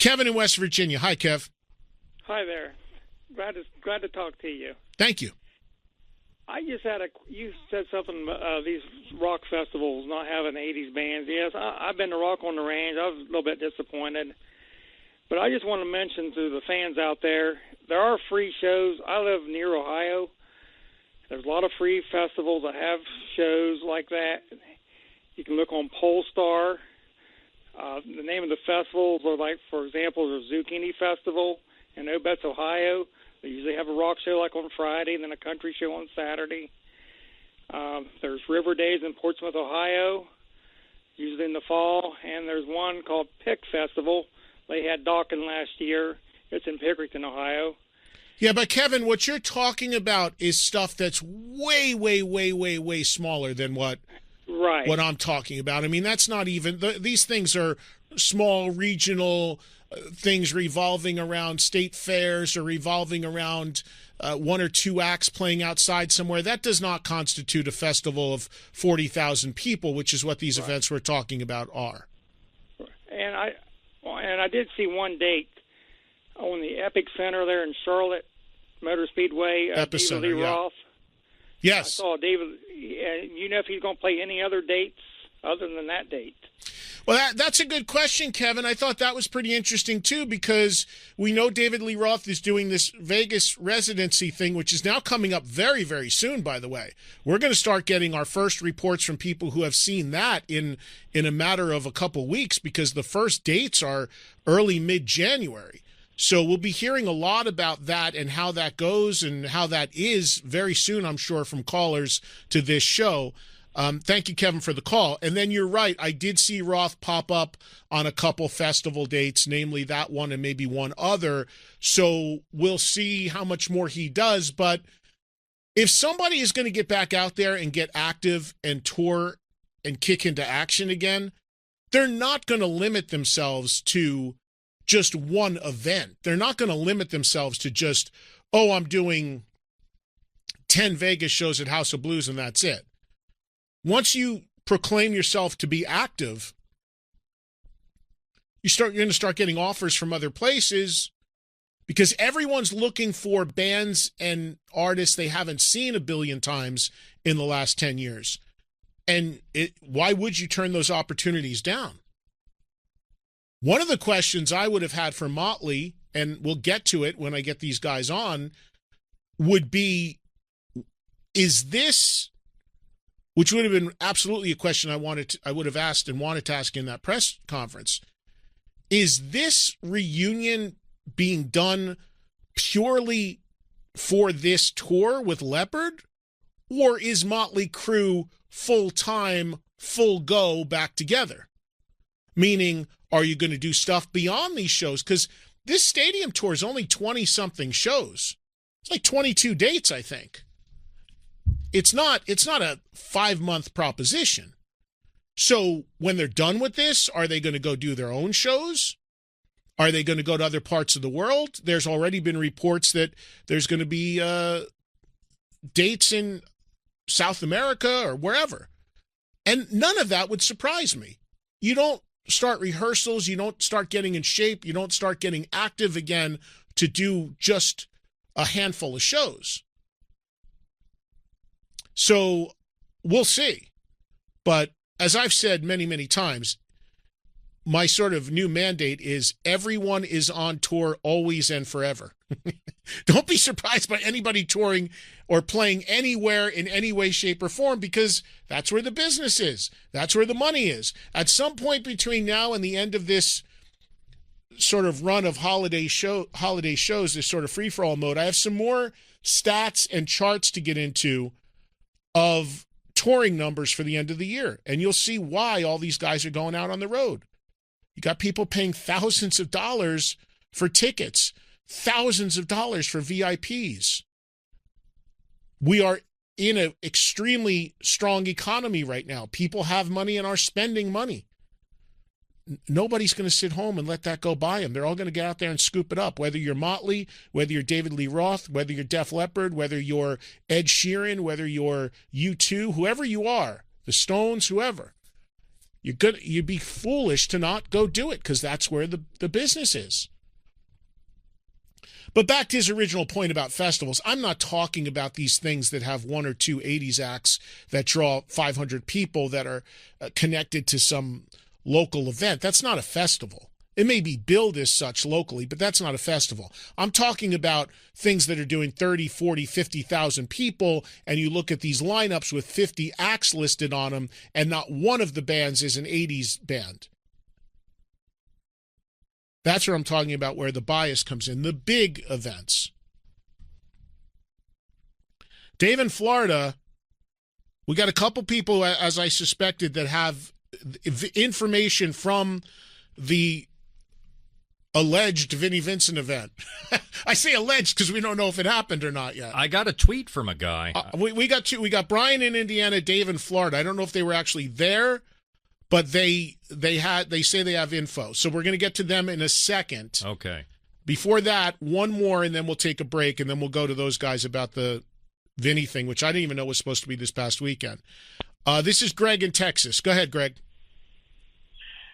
Kevin in West Virginia. Hi, Kev. Hi there. Glad to talk to you. Thank you. I just had you said something, these rock festivals not having 80s bands. Yes, I've been to Rock on the Range. I was a little bit disappointed. But I just want to mention to the fans out there, there are free shows. I live near Ohio. There's a lot of free festivals that have shows like that. You can look on Polestar. The name of the festivals are like, for example, the Zucchini Festival in Obetz, Ohio. They usually have a rock show like on Friday and then a country show on Saturday. There's River Days in Portsmouth, Ohio, usually in the fall. And there's one called Pick Festival. They had Dawkins last year. It's in Pickerington, Ohio. Yeah, but Kevin, what you're talking about is stuff that's way, way, way, way, way smaller than what I'm talking about. I mean, that's not even these things are small regional things revolving around state fairs or revolving around one or two acts playing outside somewhere. That does not constitute a festival of 40,000 people, which is what these events we're talking about are. And I did see one date on the Epic Center there in Charlotte Motor Speedway. Epicenter, David Lee Roth. Yes. I saw David. You know if he's going to play any other dates other than that date? Well, that's a good question, Kevin. I thought that was pretty interesting, too, because we know David Lee Roth is doing this Vegas residency thing, which is now coming up very, very soon, by the way. We're going to start getting our first reports from people who have seen that in a matter of a couple weeks, because the first dates are early, mid-January. So we'll be hearing a lot about that and how that goes and how that is very soon, I'm sure, from callers to this show. Thank you, Kevin, for the call. And then you're right. I did see Roth pop up on a couple festival dates, namely that one and maybe one other. So we'll see how much more he does. But if somebody is going to get back out there and get active and tour and kick into action again, they're not going to limit themselves to just one event. They're not going to limit themselves to just, I'm doing 10 Vegas shows at House of Blues and that's it. Once you proclaim yourself to be active, you're going to start getting offers from other places because everyone's looking for bands and artists they haven't seen a billion times in the last 10 years. And why would you turn those opportunities down? One of the questions I would have had for Motley, and we'll get to it when I get these guys on, would be, is this, which would have been absolutely a question I would have asked and wanted to ask in that press conference, is this reunion being done purely for this tour with Leppard, or is Motley Crue full-time, full go back together? Meaning, are you going to do stuff beyond these shows? Because this stadium tour is only 20-something shows. It's like 22 dates, I think. It's not a 5-month proposition. So when they're done with this, are they going to go do their own shows? Are they going to go to other parts of the world? There's already been reports that there's going to be dates in South America or wherever. And none of that would surprise me. You don't start rehearsals, you don't start getting in shape, you don't start getting active again to do just a handful of shows. So we'll see. But as I've said many, many times, my sort of new mandate is everyone is on tour always and forever. Don't be surprised by anybody touring or playing anywhere in any way, shape, or form, because that's where the business is. That's where the money is. At some point between now and the end of this sort of run of holiday shows, this sort of free-for-all mode, I have some more stats and charts to get into of touring numbers for the end of the year. And you'll see why all these guys are going out on the road. You got people paying thousands of dollars for tickets, thousands of dollars for VIPs. We are in an extremely strong economy right now. People have money and are spending money. Nobody's going to sit home and let that go by them. They're all going to get out there and scoop it up, whether you're Motley, whether you're David Lee Roth, whether you're Def Leppard, whether you're Ed Sheeran, whether you're U2, whoever you are, the Stones, whoever. you'd be foolish to not go do it, because that's where the business is. But back to his original point about festivals, I'm not talking about these things that have one or two 80s acts that draw 500 people that are connected to some local event. That's not a festival. It may be billed as such locally, but that's not a festival. I'm talking about things that are doing 30, 40, 50,000 people, and you look at these lineups with 50 acts listed on them, and not one of the bands is an 80s band. That's where I'm talking about, where the bias comes in, the big events. Dave in Florida, we got a couple people, as I suspected, that have information from the alleged Vinnie Vincent event. I say alleged because we don't know if it happened or not yet. I got a tweet from a guy. We got two. We got Brian in Indiana, Dave in Florida. I don't know if they were actually there, but they say they have info. So we're going to get to them in a second. Okay. Before that, one more, and then we'll take a break, and then we'll go to those guys about the Vinny thing, which I didn't even know was supposed to be this past weekend. This is Greg in Texas. Go ahead, Greg.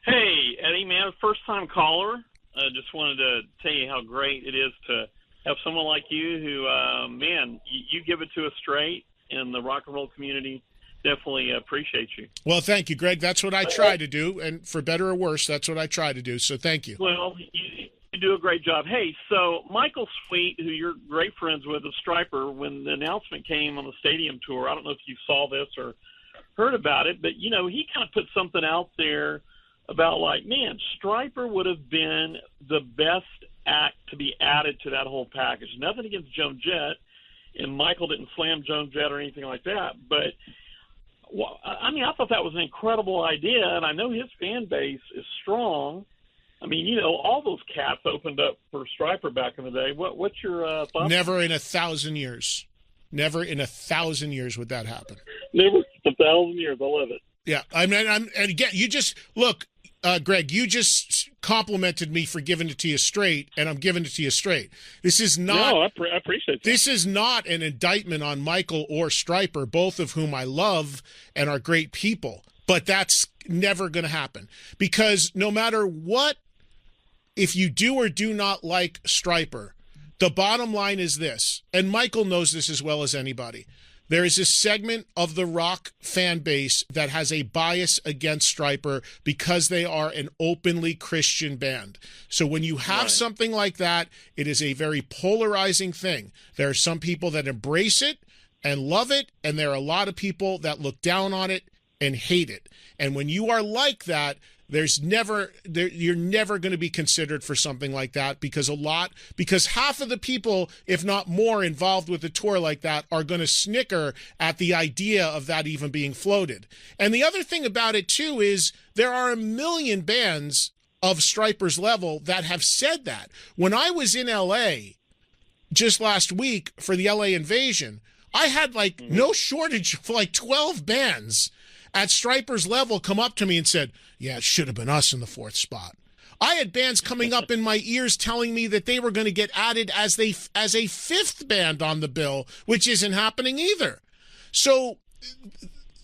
Hey, Eddie, man, first-time caller. I just wanted to tell you how great it is to have someone like you who, man, you give it to us straight, and the rock and roll community definitely appreciates you. Well, thank you, Greg. That's what I try to do, and for better or worse, that's what I try to do, so thank you. Well, you do a great job. Hey, so Michael Sweet, who you're great friends with, of Stryper, when the announcement came on the stadium tour, I don't know if you saw this or heard about it, but, you know, he kind of put something out there about, like, man, Stryper would have been the best act to be added to that whole package. Nothing against Joan Jett, and Michael didn't slam Joan Jett or anything like that, but, well, I mean, I thought that was an incredible idea, and I know his fan base is strong. I mean, you know, all those cats opened up for Stryper back in the day. What's your thoughts? Never in 1,000 years. Never in 1,000 years would that happen. Never in 1,000 years. I love it. Yeah, and again, you just look, Greg. You just complimented me for giving it to you straight, and I'm giving it to you straight. This is not. No, I appreciate that. This is not an indictment on Michael or Stryper, both of whom I love and are great people. But that's never going to happen, because no matter what, if you do or do not like Stryper, the bottom line is this, and Michael knows this as well as anybody. There is a segment of the rock fan base that has a bias against Stryper because they are an openly Christian band. So when you have something like that, it is a very polarizing thing. There are some people that embrace it and love it, and there are a lot of people that look down on it and hate it. And when you are like that, you're never going to be considered for something like that, because half of the people, if not more, involved with a tour like that are going to snicker at the idea of that even being floated. And the other thing about it too is there are a million bands of Stryper's level that have said that. When I was in LA just last week for the LA Invasion, I had no shortage of 12 bands at Stryper's level come up to me and said, yeah, it should have been us in the fourth spot. I had bands coming up in my ears telling me that they were going to get added as a fifth band on the bill, which isn't happening either. So,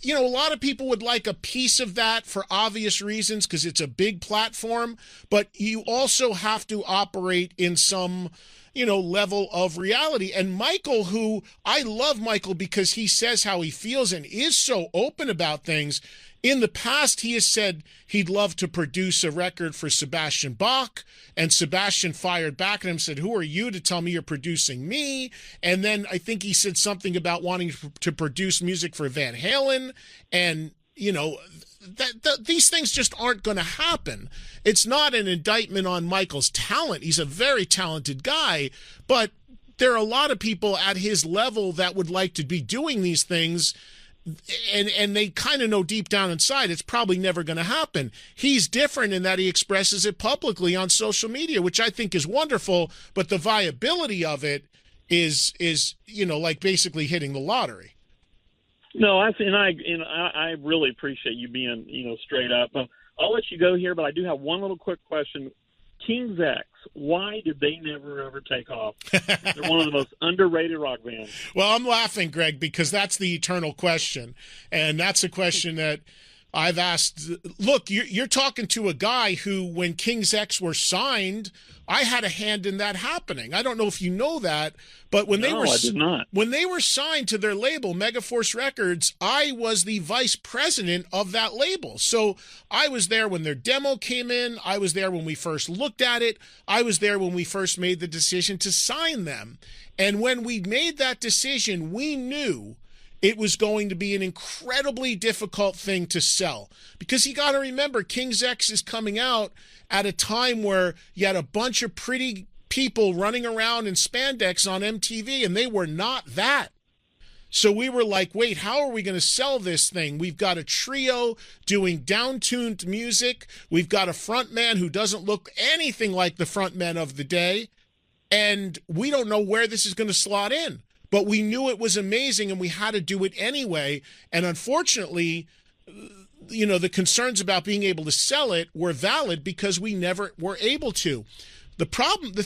you know, a lot of people would like a piece of that for obvious reasons because it's a big platform, but you also have to operate in some, you know, level of reality. And Michael, who I love Michael because he says how he feels and is so open about things. In the past, he has said he'd love to produce a record for Sebastian Bach, and Sebastian fired back at him and said, who are you to tell me you're producing me? And then I think he said something about wanting to produce music for Van Halen, and, you know, these things just aren't going to happen. It's not an indictment on Michael's talent. He's a very talented guy, but there are a lot of people at his level that would like to be doing these things, and they kind of know deep down inside it's probably never going to happen. He's different in that he expresses it publicly on social media, which I think is wonderful, but the viability of it is you know, like basically hitting the lottery. No, I really appreciate you being, you know, straight up. I'll let you go here, but I do have one little quick question. King's X, why did they never ever take off? They're one of the most underrated rock bands. Well, I'm laughing, Greg, because that's the eternal question. And that's a question that I've asked, look, you're talking to a guy who, when King's X were signed, I had a hand in that happening. I don't know if you know that, but when I did not. When they were signed to their label, Megaforce Records, I was the vice president of that label. So I was there when their demo came in. I was there when we first looked at it. I was there when we first made the decision to sign them. And when we made that decision, we knew it was going to be an incredibly difficult thing to sell, because you got to remember, King's X is coming out at a time where you had a bunch of pretty people running around in spandex on MTV, and they were not that. So we were like, wait, how are we going to sell this thing? We've got a trio doing down-tuned music. We've got a front man who doesn't look anything like the front men of the day, and we don't know where this is going to slot in. But we knew it was amazing, and we had to do it anyway. And unfortunately, the concerns about being able to sell it were valid because we never were able to. The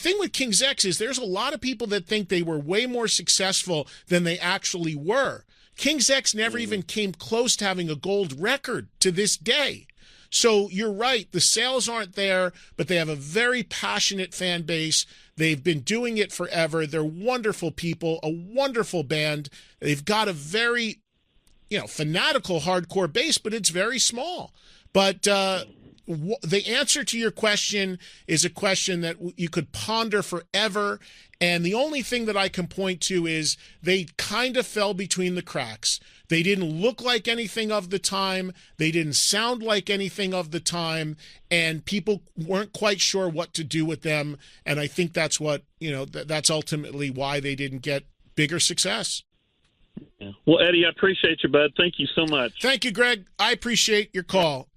thing with King's X is there's a lot of people that think they were way more successful than they actually were. King's X never even came close to having a gold record to this day. So you're right, the sales aren't there, but they have a very passionate fan base. They've been doing it forever. They're wonderful people, a wonderful band. They've got a very, fanatical hardcore base, but it's very small. But the answer to your question is a question that you could ponder forever. And the only thing that I can point to is they kind of fell between the cracks. They didn't look like anything of the time. They didn't sound like anything of the time. And people weren't quite sure what to do with them. And I think that's what, that's ultimately why they didn't get bigger success. Yeah. Well, Eddie, I appreciate you, bud. Thank you so much. Thank you, Greg. I appreciate your call.